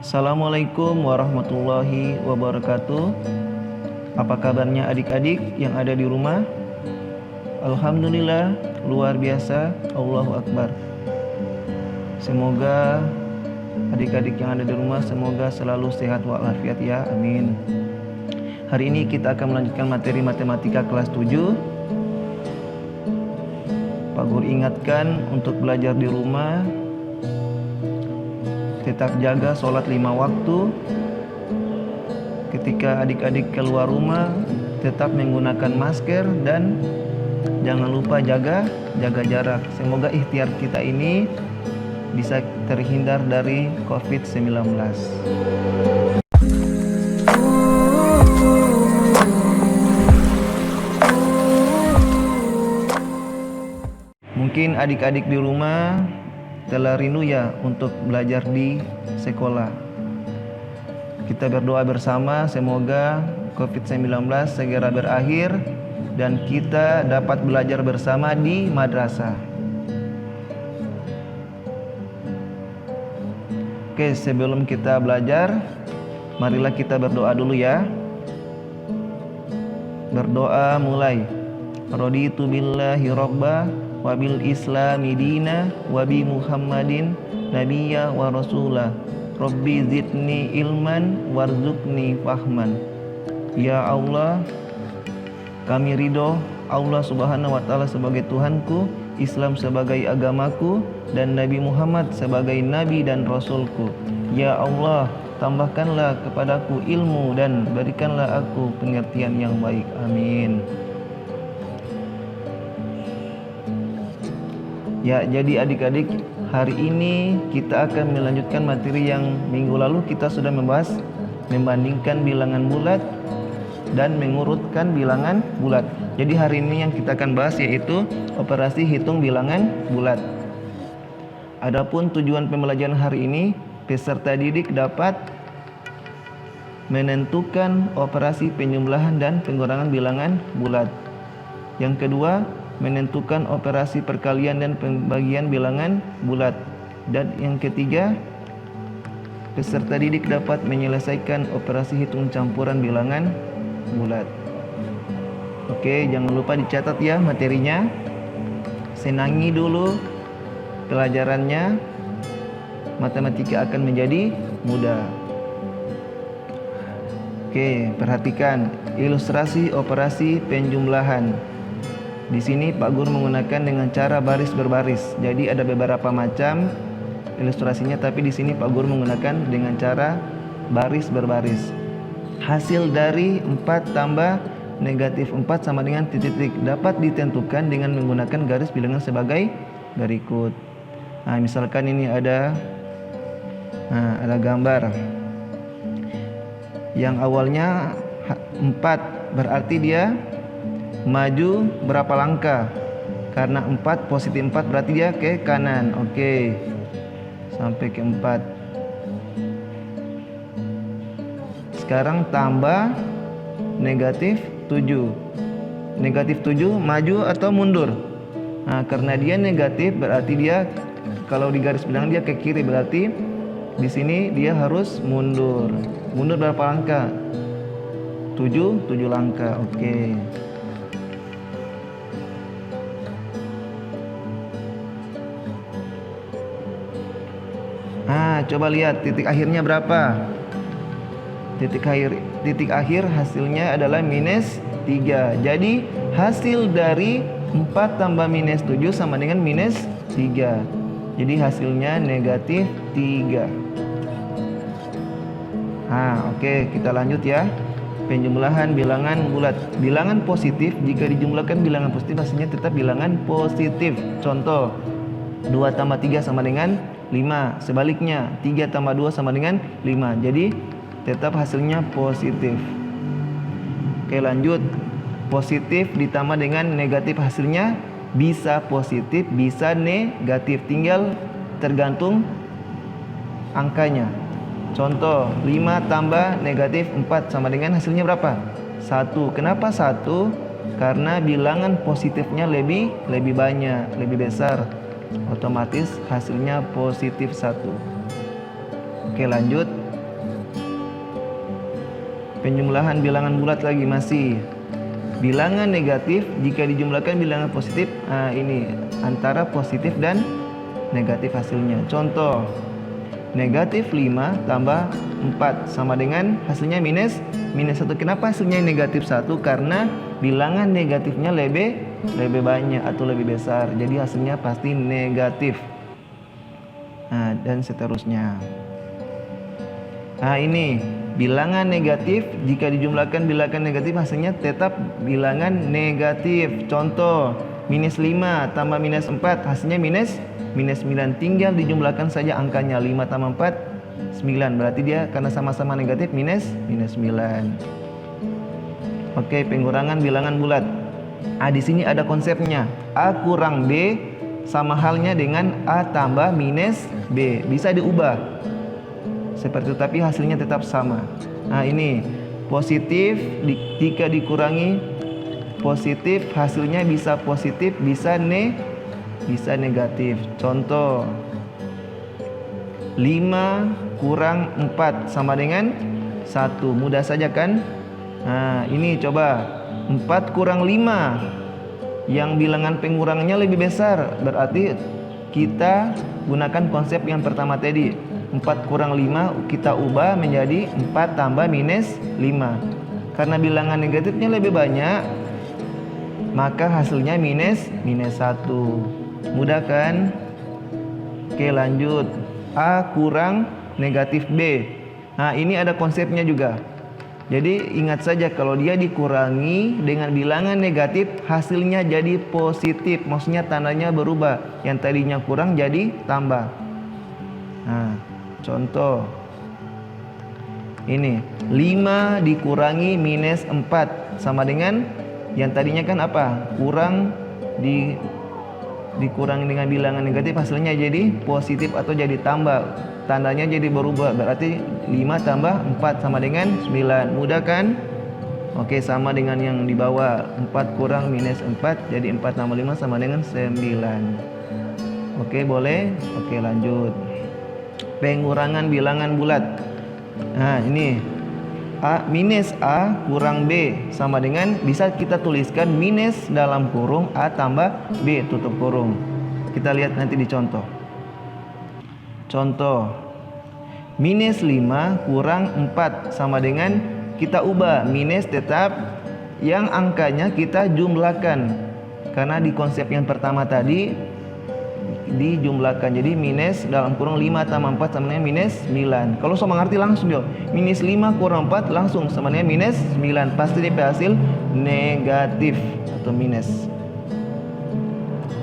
Assalamualaikum warahmatullahi wabarakatuh. Apa kabarnya adik-adik yang ada di rumah? Alhamdulillah, luar biasa. Allahu Akbar. Semoga adik-adik yang ada di rumah semoga selalu sehat walafiat ya, amin. Hari ini kita akan melanjutkan materi matematika kelas 7. Pak Guru ingatkan untuk belajar di rumah, tetap jaga sholat 5 waktu. Ketika adik-adik keluar rumah, tetap menggunakan masker dan jangan lupa jaga jarak. Semoga ikhtiar kita ini bisa terhindar dari COVID-19. Mungkin adik-adik di rumah telah rindu ya untuk belajar di sekolah. Kita berdoa bersama semoga COVID-19 segera berakhir dan kita dapat belajar bersama di madrasah. Oke, sebelum kita belajar, marilah kita berdoa dulu ya. Berdoa mulai. Raditu billahi robba wa bil islami dina wa bi muhammadin nabiyya wa rasulah. Rabbi zidni ilman warzuqni fahman. Ya Allah, kami ridho Allah subhanahu wa ta'ala sebagai Tuhanku, Islam sebagai agamaku, dan Nabi Muhammad sebagai Nabi dan Rasulku. Ya Allah, tambahkanlah kepadaku ilmu dan berikanlah aku pengertian yang baik. Amin. Ya, jadi adik-adik, hari ini kita akan melanjutkan materi yang minggu lalu kita sudah membahas, membandingkan bilangan bulat dan mengurutkan bilangan bulat. Jadi hari ini yang kita akan bahas yaitu operasi hitung bilangan bulat. Adapun tujuan pembelajaran hari ini, peserta didik dapat menentukan operasi penjumlahan dan pengurangan bilangan bulat. Yang kedua, menentukan operasi perkalian dan pembagian bilangan bulat. Dan yang ketiga, peserta didik dapat menyelesaikan operasi hitung campuran bilangan bulat. Oke, jangan lupa dicatat ya materinya. Senangi dulu pelajarannya, matematika akan menjadi mudah. Oke, perhatikan ilustrasi operasi penjumlahan. Di sini Pak Guru menggunakan dengan cara baris berbaris. Jadi ada beberapa macam ilustrasinya, tapi di sini Pak Guru menggunakan dengan cara baris berbaris. Hasil dari 4 tambah negatif 4 sama dengan titik-titik dapat ditentukan dengan menggunakan garis bilangan sebagai berikut. Nah, misalkan ini ada gambar. Yang awalnya 4, berarti dia maju berapa langkah? Karena 4 positif 4 berarti dia ke kanan. Oke, sampai ke 4. Sekarang tambah negatif 7. Negatif 7 maju atau mundur? Nah, karena dia negatif berarti dia kalau di garis bilangan dia ke kiri, berarti di sini dia harus mundur. Mundur berapa langkah? 7 langkah. Oke. Coba lihat titik akhirnya berapa? Titik akhir hasilnya adalah minus 3. Jadi hasil dari 4 tambah minus 7 sama dengan minus 3. Jadi hasilnya negatif 3. Oke, kita lanjut ya. Penjumlahan bilangan bulat. Bilangan positif jika dijumlahkan bilangan positif hasilnya tetap bilangan positif. Contoh, 2 tambah 3 sama dengan 5. Sebaliknya 3 tambah 2 sama dengan 5. Jadi tetap hasilnya positif. Oke, lanjut. Positif ditambah dengan negatif hasilnya bisa positif, bisa negatif. Tinggal tergantung angkanya. Contoh, 5 tambah negatif 4 sama dengan hasilnya berapa? 1. Kenapa 1? Karena bilangan positifnya lebih banyak, lebih besar. Otomatis hasilnya positif 1. Oke, lanjut. Penjumlahan bilangan bulat lagi masih. Bilangan negatif jika dijumlahkan bilangan positif. Ini antara positif dan negatif hasilnya. Contoh, negatif 5 tambah 4 sama dengan hasilnya minus 1. Kenapa hasilnya negatif 1? Karena bilangan negatifnya lebih banyak atau lebih besar. Jadi hasilnya pasti negatif. Dan seterusnya. Ini bilangan negatif jika dijumlahkan bilangan negatif hasilnya tetap bilangan negatif. Contoh, minus 5 tambah minus 4 hasilnya minus 9. Tinggal dijumlahkan saja angkanya. 5 tambah 4 9. Berarti dia karena sama-sama negatif minus 9. Oke, pengurangan bilangan bulat. Di sini ada konsepnya. A kurang B sama halnya dengan A tambah minus B. Bisa diubah seperti itu, tapi hasilnya tetap sama. Ini positif jika dikurangi positif hasilnya bisa positif, bisa negatif. Contoh, 5 kurang 4 sama dengan 1. Mudah saja kan? Ini coba 4 kurang 5, yang bilangan pengurangannya lebih besar. Berarti kita gunakan konsep yang pertama tadi. 4 kurang 5 kita ubah menjadi 4 tambah minus 5. Karena bilangan negatifnya lebih banyak, maka hasilnya minus 1. Mudah kan? Oke, lanjut. A kurang negatif B. Ini ada konsepnya juga. Jadi ingat saja kalau dia dikurangi dengan bilangan negatif, hasilnya jadi positif. Maksudnya tandanya berubah. Yang tadinya kurang jadi tambah. Contoh, ini 5 dikurangi minus 4 sama dengan yang tadinya kan apa? Kurang dikurangi dengan bilangan negatif, hasilnya jadi positif atau jadi tambah. Tandanya jadi berubah. Berarti 5 tambah 4 sama dengan 9. Mudah kan? Oke, sama dengan yang di bawah. 4 kurang minus 4 jadi 4 tambah 5 sama dengan 9. Oke, boleh? Oke, lanjut. Pengurangan bilangan bulat. Ini minus A kurang B sama dengan, bisa kita tuliskan minus dalam kurung A tambah B tutup kurung. Kita lihat nanti di contoh. Contoh, minus 5 kurang 4 sama dengan, kita ubah minus tetap, yang angkanya kita jumlahkan. Karena di konsep yang pertama tadi dijumlahkan, jadi minus dalam kurung 5 tambah 4 sama dengan minus 9. Kalau sama ngerti langsung yo, minus 5 kurang 4 langsung sama dengan minus 9. Pasti dia hasil negatif atau minus.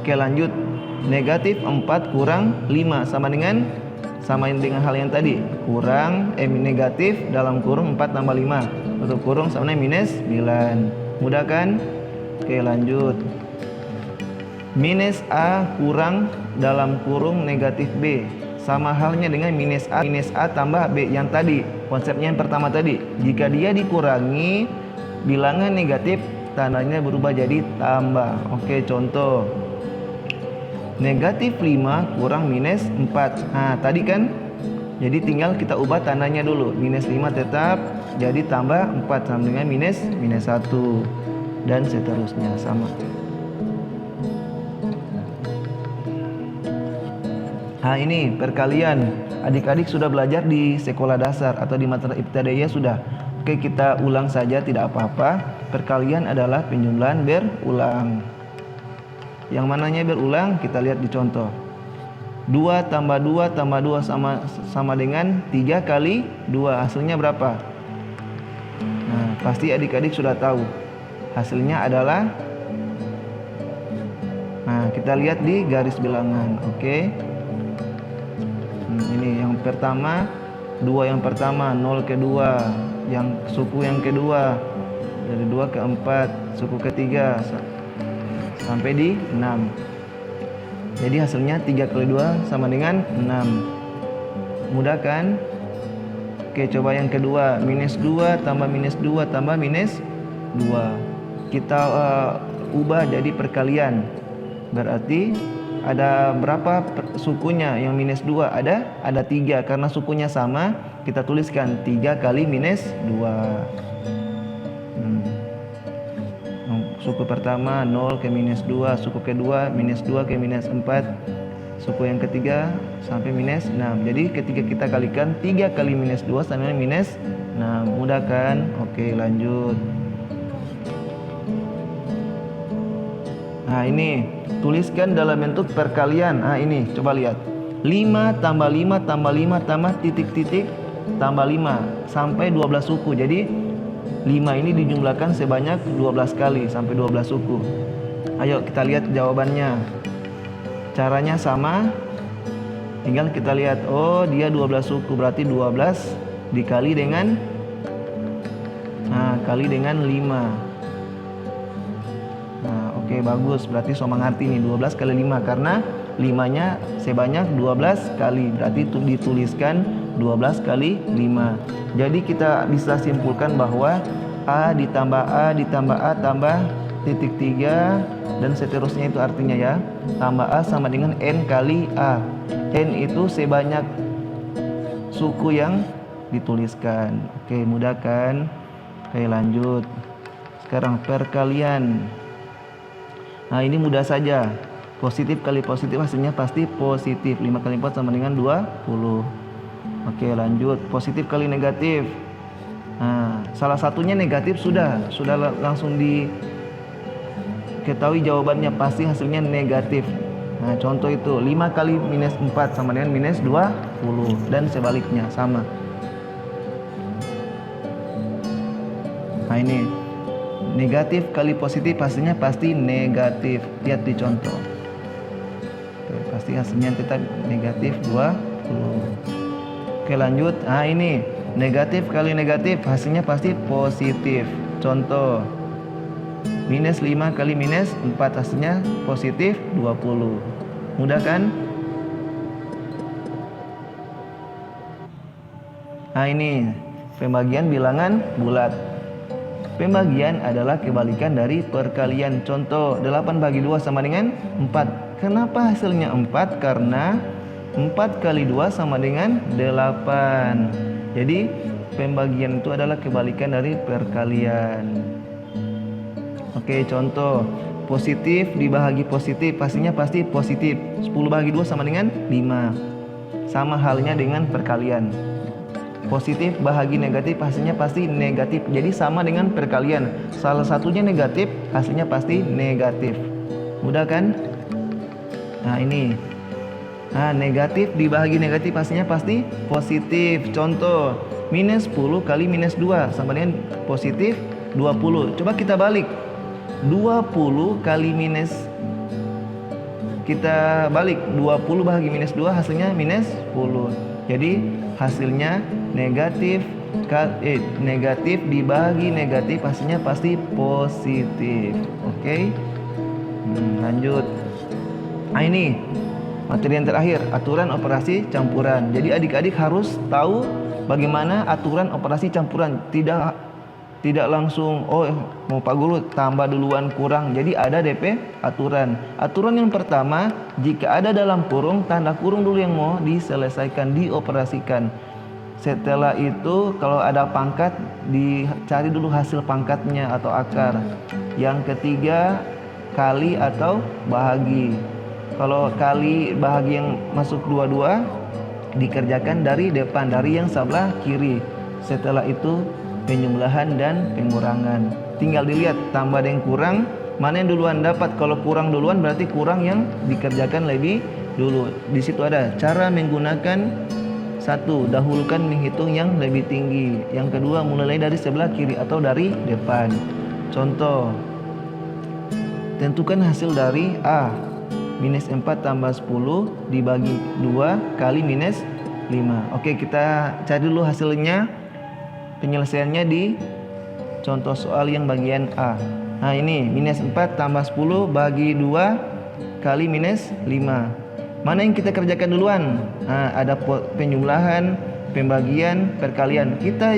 Oke, lanjut. Negatif 4 kurang 5 sama dengan hal yang tadi, kurang negatif dalam kurung 4 tambah 5 tutup kurung sama dengan minus 9. Mudah kan? Oke, lanjut. Minus A kurang dalam kurung negatif B sama halnya dengan minus A tambah B yang tadi, konsepnya yang pertama tadi. Jika dia dikurangi bilangan negatif, tandanya berubah jadi tambah. Oke, contoh, negatif 5 kurang minus 4. Tadi kan, jadi tinggal kita ubah tandanya dulu. Minus 5 tetap jadi tambah 4 sama dengan minus 1 dan seterusnya sama. Ini perkalian. Adik-adik sudah belajar di sekolah dasar atau di madrasah ibtidaiyah sudah. Oke, kita ulang saja, tidak apa-apa. Perkalian adalah penjumlahan berulang. Yang mananya berulang? Kita lihat di contoh. 2 tambah 2 tambah 2 sama dengan 3 kali 2. Hasilnya berapa? Pasti adik-adik sudah tahu. Hasilnya adalah, kita lihat di garis bilangan. Oke. Ini yang pertama, 2 yang pertama, 0 ke 2, yang suku yang kedua, dari 2 ke 4, suku ketiga sampai di 6. Jadi hasilnya 3 kali 2 sama dengan 6. Mudah kan? Oke, coba yang kedua, minus 2 tambah minus 2 tambah minus 2. Kita ubah jadi perkalian. Berarti ada berapa sukunya? Yang minus 2 ada 3. Karena sukunya sama, kita tuliskan 3 kali minus 2. suku pertama 0 ke minus 2, suku kedua minus 2 ke minus 4, suku yang ketiga sampai minus 6. Jadi ketika kita kalikan 3 kali minus 2 sama minus 6. Mudah kan? Oke, lanjut. Nah, ini tuliskan dalam bentuk perkalian. Nah, ini coba lihat. 5 tambah 5 tambah 5 tambah titik-titik tambah 5 sampai 12 suku. Jadi 5 ini dijumlahkan sebanyak 12 kali sampai 12 suku. Ayo kita lihat jawabannya. Caranya sama. Tinggal kita lihat, oh dia 12 suku, berarti 12 dikali dengan kali dengan 5. Nah, oke, bagus. Berarti so mengerti nih 12 kali 5 karena 5-nya sebanyak 12 kali. Berarti itu dituliskan 12 kali 5. Jadi kita bisa simpulkan bahwa A ditambah A ditambah A tambah titik 3 dan seterusnya, itu artinya ya tambah A sama dengan N kali A. N itu sebanyak suku yang dituliskan. Oke, mudah kan? Oke, lanjut. Sekarang perkalian. Nah, ini mudah saja. Positif kali positif hasilnya pasti positif. 5 kali 4 sama dengan 20. Oke, lanjut. Positif kali negatif. Nah, salah satunya negatif sudah langsung diketahui jawabannya, pasti hasilnya negatif. Nah, contoh itu 5 kali minus 4 sama dengan minus 20 dan sebaliknya sama. Nah, ini negatif kali positif hasilnya pasti negatif. Lihat di contoh. Oke, pasti hasilnya tetap negatif 20. Oke, lanjut. Nah, ini negatif kali negatif hasilnya pasti positif. Contoh minus 5 kali minus 4 hasilnya positif 20. Mudah kan? Nah, ini pembagian bilangan bulat. Pembagian adalah kebalikan dari perkalian. Contoh 8 bagi 2 sama dengan 4. Kenapa hasilnya 4? Karena 4 kali 2 sama dengan 8. Jadi pembagian itu adalah kebalikan dari perkalian. Oke, contoh positif dibagi positif pastinya pasti positif. 10 bagi 2 sama dengan 5. Sama halnya dengan perkalian. Positif bahagi negatif hasilnya pasti negatif. Jadi sama dengan perkalian. Salah satunya negatif, hasilnya pasti negatif. Mudah kan? Nah, ini. Nah, negatif dibagi negatif hasilnya pasti positif. Contoh minus 10 kali minus 2 sama dengan positif 20. Coba kita balik. 20 kali minus, kita balik 20 bahagi minus 2 hasilnya minus 10. Jadi hasilnya negatif negatif dibagi negatif hasilnya pasti positif. Oke. Lanjut. Nah, ini materi yang terakhir, aturan operasi campuran. Jadi adik-adik harus tahu bagaimana aturan operasi campuran. Tidak langsung mau Pak Guru tambah duluan kurang. Jadi ada DP aturan. Aturan yang pertama, jika ada dalam kurung, tanda kurung dulu yang mau diselesaikan, dioperasikan. Setelah itu kalau ada pangkat, dicari dulu hasil pangkatnya atau akar. Yang ketiga, kali atau bahagi. Kalau kali bahagi yang masuk dua-dua, dikerjakan dari depan, dari yang sebelah kiri. Setelah itu penjumlahan dan pengurangan. Tinggal dilihat tambah dan kurang, mana yang duluan dapat. Kalau kurang duluan berarti kurang yang dikerjakan lebih dulu. Di situ ada cara menggunakan. 1. Dahulukan menghitung yang lebih tinggi. Yang kedua, mulai dari sebelah kiri atau dari depan. Contoh, tentukan hasil dari A. Minus 4 tambah 10 dibagi 2 kali minus 5. Oke, kita cari dulu hasilnya. Penyelesaiannya di contoh soal yang bagian A. Nah, ini minus 4 tambah 10 bagi 2 kali minus 5. Mana yang kita kerjakan duluan? Nah, ada penjumlahan, pembagian, perkalian. Kita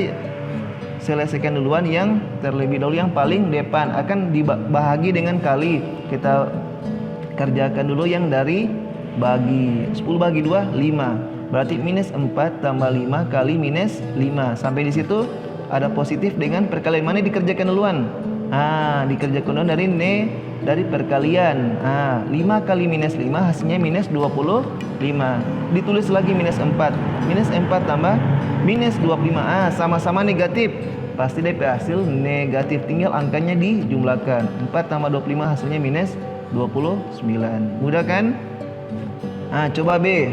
selesaikan duluan yang terlebih dahulu, yang paling depan. Akan dibahagi dengan kali. Kita kerjakan dulu yang dari bagi. 10 bagi 2, 5. Berarti minus 4 tambah 5 kali minus 5. Sampai di situ ada positif dengan perkalian. Mana dikerjakan duluan? Dikerjakan dulu dari perkalian. 5 kali minus 5 hasilnya minus 25. Ditulis lagi minus 4. Minus 4 tambah minus 25. Sama-sama negatif. Pasti DP hasil negatif. Tinggal angkanya dijumlahkan. 4 tambah 25 hasilnya minus 29. Mudah kan? Coba B.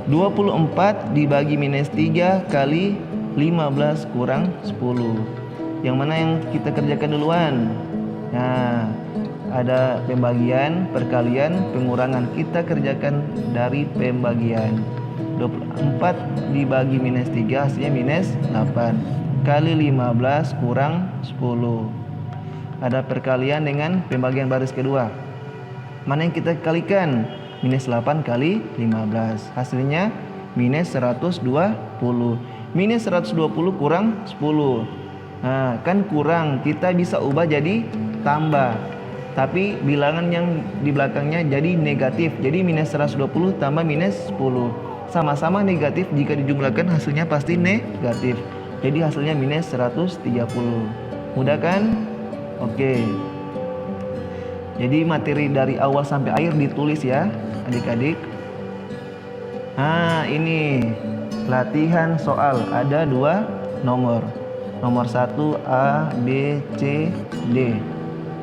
24 dibagi minus 3 kali 15 kurang 10. Yang mana yang kita kerjakan duluan? Ada pembagian, perkalian, pengurangan. Kita kerjakan dari pembagian. 24 dibagi minus 3 hasilnya minus 8 kali 15 kurang 10. Ada perkalian dengan pembagian baris kedua. Mana yang kita kalikan? Minus 8 kali 15 hasilnya minus 120. Minus 120 kurang 10. Kan kurang, kita bisa ubah jadi tambah, tapi bilangan yang di belakangnya jadi negatif. Jadi minus 120 tambah minus 10 sama-sama negatif. Jika dijumlahkan hasilnya pasti negatif. Jadi hasilnya minus 130. Mudah kan? Oke. Jadi materi dari awal sampai akhir ditulis ya adik-adik. Ini latihan soal, ada 2 nomor. Nomor 1 A, B, C, D.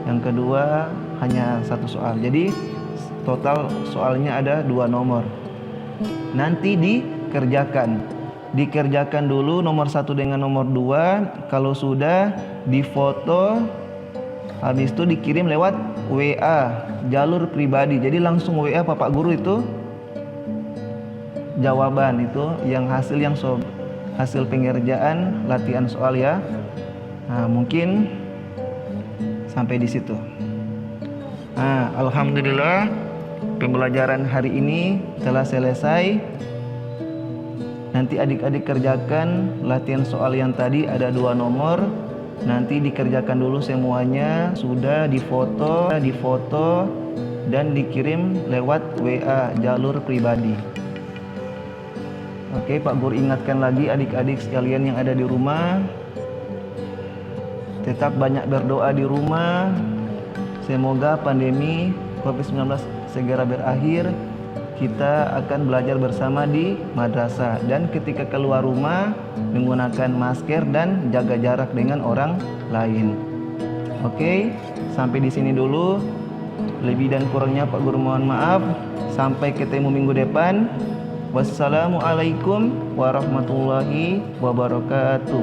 Yang kedua hanya 1 soal. Jadi total soalnya ada 2 nomor. Nanti dikerjakan dulu nomor 1 dengan nomor 2. Kalau sudah difoto, habis itu dikirim lewat WA jalur pribadi. Jadi langsung WA Bapak Guru itu jawaban itu yang hasil pengerjaan latihan soal ya. Mungkin sampai di situ. Alhamdulillah pembelajaran hari ini telah selesai. Nanti adik-adik kerjakan latihan soal yang tadi ada 2 nomor. Nanti dikerjakan dulu semuanya, sudah difoto dan dikirim lewat WA jalur pribadi. Oke, Pak Guru ingatkan lagi adik-adik sekalian yang ada di rumah, tetap banyak berdoa di rumah. Semoga pandemi COVID-19 segera berakhir. Kita akan belajar bersama di madrasah, dan ketika keluar rumah menggunakan masker dan jaga jarak dengan orang lain. Oke, sampai di sini dulu. Lebih dan kurangnya Pak Guru mohon maaf. Sampai ketemu minggu depan. Wassalamualaikum warahmatullahi wabarakatuh.